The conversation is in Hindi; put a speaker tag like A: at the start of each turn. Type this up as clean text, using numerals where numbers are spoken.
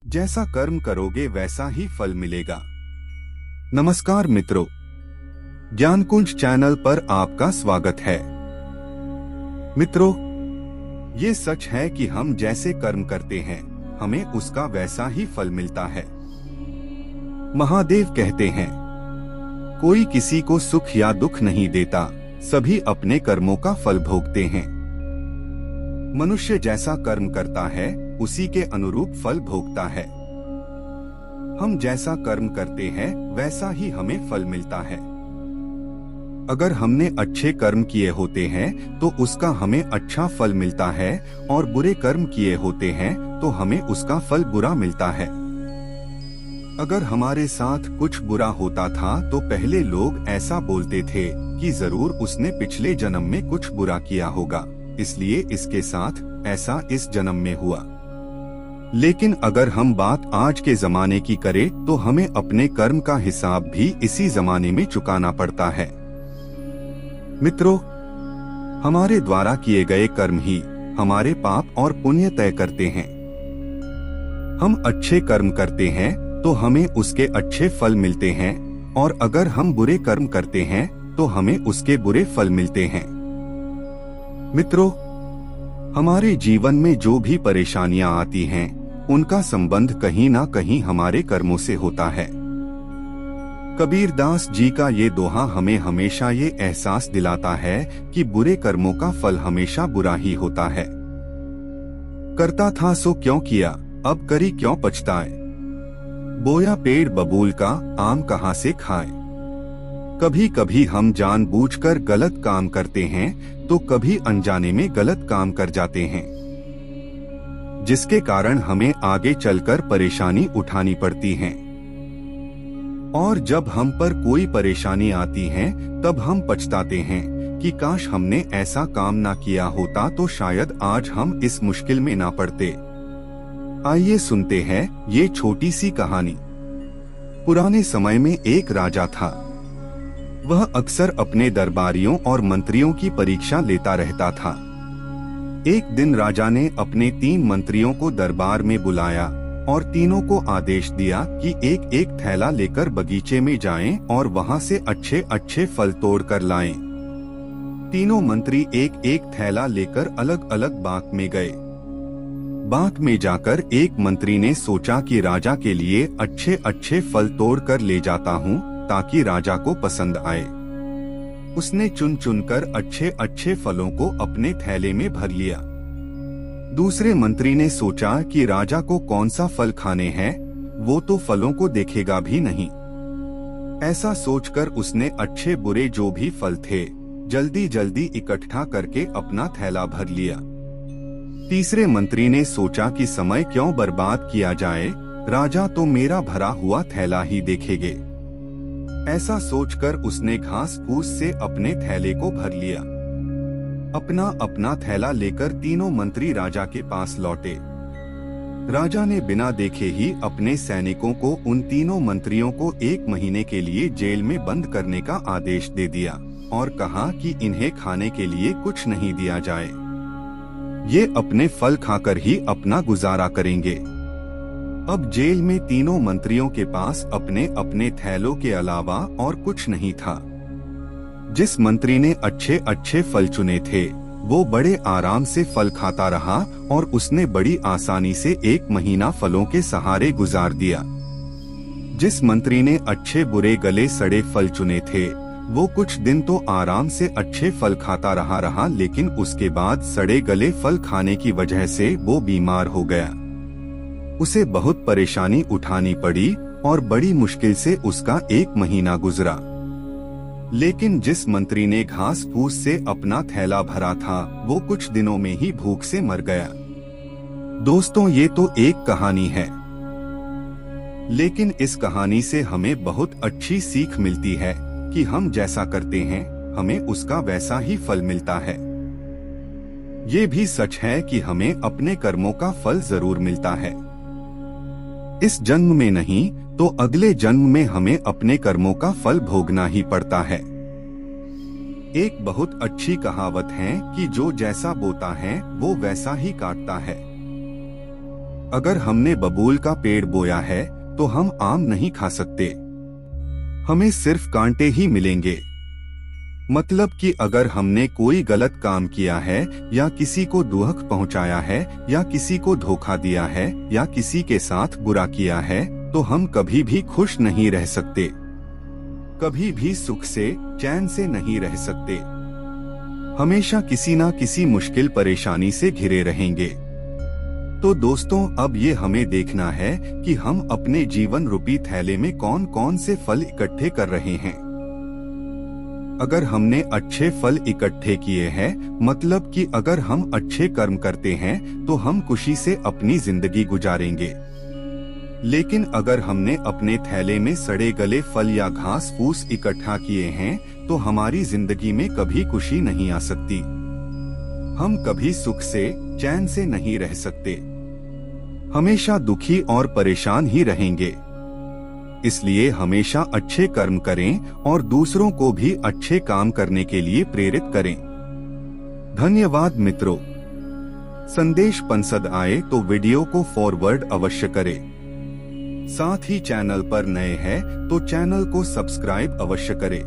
A: जैसा कर्म करोगे वैसा ही फल मिलेगा। नमस्कार मित्रों, ज्ञानकुंज चैनल पर आपका स्वागत है। मित्रों, ये सच है कि हम जैसे कर्म करते हैं हमें उसका वैसा ही फल मिलता है। महादेव कहते हैं, कोई किसी को सुख या दुख नहीं देता, सभी अपने कर्मों का फल भोगते हैं। मनुष्य जैसा कर्म करता है उसी के अनुरूप फल भोगता है। हम जैसा कर्म करते हैं वैसा ही हमें फल मिलता है। अगर हमने अच्छे कर्म किए होते हैं तो उसका हमें अच्छा फल मिलता है, और बुरे कर्म किए होते हैं तो हमें उसका फल बुरा मिलता है। अगर हमारे साथ कुछ बुरा होता था तो पहले लोग ऐसा बोलते थे कि जरूर उसने पिछले जन्म में कुछ बुरा किया होगा, इसलिए इसके साथ ऐसा इस जन्म में हुआ। लेकिन अगर हम बात आज के जमाने की करें तो हमें अपने कर्म का हिसाब भी इसी जमाने में चुकाना पड़ता है। मित्रों, हमारे द्वारा किए गए कर्म ही हमारे पाप और पुण्य तय करते हैं। हम अच्छे कर्म करते हैं तो हमें उसके अच्छे फल मिलते हैं, और अगर हम बुरे कर्म करते हैं तो हमें उसके बुरे फल मिलते हैं। मित्रों, हमारे जीवन में जो भी परेशानियां आती हैं उनका संबंध कहीं ना कहीं हमारे कर्मों से होता है। कबीरदास जी का ये दोहा हमें हमेशा ये एहसास दिलाता है कि बुरे कर्मों का फल हमेशा बुरा ही होता है। करता था सो क्यों किया, अब करी क्यों पछताए। बोया पेड़ बबूल का, आम कहाँ से खाए। कभी कभी हम जानबूझकर गलत काम करते हैं तो कभी अनजाने में गलत काम कर जाते हैं, जिसके कारण हमें आगे चलकर परेशानी उठानी पड़ती है। और जब हम पर कोई परेशानी आती है तब हम पछताते हैं कि काश हमने ऐसा काम ना किया होता तो शायद आज हम इस मुश्किल में ना पड़ते। आइए सुनते हैं ये छोटी सी कहानी। पुराने समय में एक राजा था। वह अक्सर अपने दरबारियों और मंत्रियों की परीक्षा लेता रहता था। एक दिन राजा ने अपने 3 मंत्रियों को दरबार में बुलाया और तीनों को आदेश दिया कि एक एक थैला लेकर बगीचे में जाएं और वहां से अच्छे अच्छे फल तोड़ कर लाएं। तीनों मंत्री एक एक थैला लेकर अलग अलग बाग में गए। बाग में जाकर एक मंत्री ने सोचा कि राजा के लिए अच्छे अच्छे फल तोड़ कर ले जाता हूँ ताकि राजा को पसंद आए। उसने चुन चुनकर अच्छे अच्छे फलों को अपने थैले में भर लिया। दूसरे मंत्री ने सोचा कि राजा को कौन सा फल खाने हैं, वो तो फलों को देखेगा भी नहीं। ऐसा सोचकर उसने अच्छे बुरे जो भी फल थे जल्दी जल्दी इकट्ठा करके अपना थैला भर लिया। तीसरे मंत्री ने सोचा कि समय क्यों बर्बाद किया जाए, राजा तो मेरा भरा हुआ थैला ही देखेंगे। ऐसा सोचकर उसने घास फूस से अपने थैले को भर लिया। अपना अपना थैला लेकर तीनों मंत्री राजा के पास लौटे। राजा ने बिना देखे ही अपने सैनिकों को उन तीनों मंत्रियों को 1 महीने के लिए जेल में बंद करने का आदेश दे दिया और कहा कि इन्हें खाने के लिए कुछ नहीं दिया जाए। ये अपने फल खाकर ही अपना गुजारा करेंगे। अब जेल में तीनों मंत्रियों के पास अपने अपने थैलों के अलावा और कुछ नहीं था। जिस मंत्री ने अच्छे अच्छे फल चुने थे वो बड़े आराम से फल खाता रहा और उसने बड़ी आसानी से 1 महीना फलों के सहारे गुजार दिया। जिस मंत्री ने अच्छे बुरे गले सड़े फल चुने थे वो कुछ दिन तो आराम से अच्छे फल खाता रहा, लेकिन उसके बाद सड़े गले फल खाने की वजह से वो बीमार हो गया। उसे बहुत परेशानी उठानी पड़ी और बड़ी मुश्किल से उसका 1 महीना गुजरा। लेकिन जिस मंत्री ने घास फूस से अपना थैला भरा था वो कुछ दिनों में ही भूख से मर गया। दोस्तों, ये तो एक कहानी है, लेकिन इस कहानी से हमें बहुत अच्छी सीख मिलती है कि हम जैसा करते हैं हमें उसका वैसा ही फल मिलता है। ये भी सच है कि हमें अपने कर्मों का फल जरूर मिलता है। इस जन्म में नहीं तो अगले जन्म में हमें अपने कर्मों का फल भोगना ही पड़ता है। एक बहुत अच्छी कहावत है कि जो जैसा बोता है वो वैसा ही काटता है। अगर हमने बबूल का पेड़ बोया है तो हम आम नहीं खा सकते, हमें सिर्फ कांटे ही मिलेंगे। मतलब कि अगर हमने कोई गलत काम किया है या किसी को दुख पहुंचाया है या किसी को धोखा दिया है या किसी के साथ बुरा किया है तो हम कभी भी खुश नहीं रह सकते, कभी भी सुख से चैन से नहीं रह सकते, हमेशा किसी ना किसी मुश्किल परेशानी से घिरे रहेंगे। तो दोस्तों, अब ये हमें देखना है कि हम अपने जीवन रूपी थैले में कौन कौन से फल इकट्ठे कर रहे हैं। अगर हमने अच्छे फल इकट्ठे किए हैं, मतलब कि अगर हम अच्छे कर्म करते हैं तो हम खुशी से अपनी जिंदगी गुजारेंगे। लेकिन अगर हमने अपने थैले में सड़े गले फल या घास फूस इकट्ठा किए हैं तो हमारी जिंदगी में कभी खुशी नहीं आ सकती, हम कभी सुख से चैन से नहीं रह सकते, हमेशा दुखी और परेशान ही रहेंगे। इसलिए हमेशा अच्छे कर्म करें और दूसरों को भी अच्छे काम करने के लिए प्रेरित करें। धन्यवाद मित्रों। संदेश पसंद आए तो वीडियो को फॉरवर्ड अवश्य करें। साथ ही चैनल पर नए हैं तो चैनल को सब्सक्राइब अवश्य करें।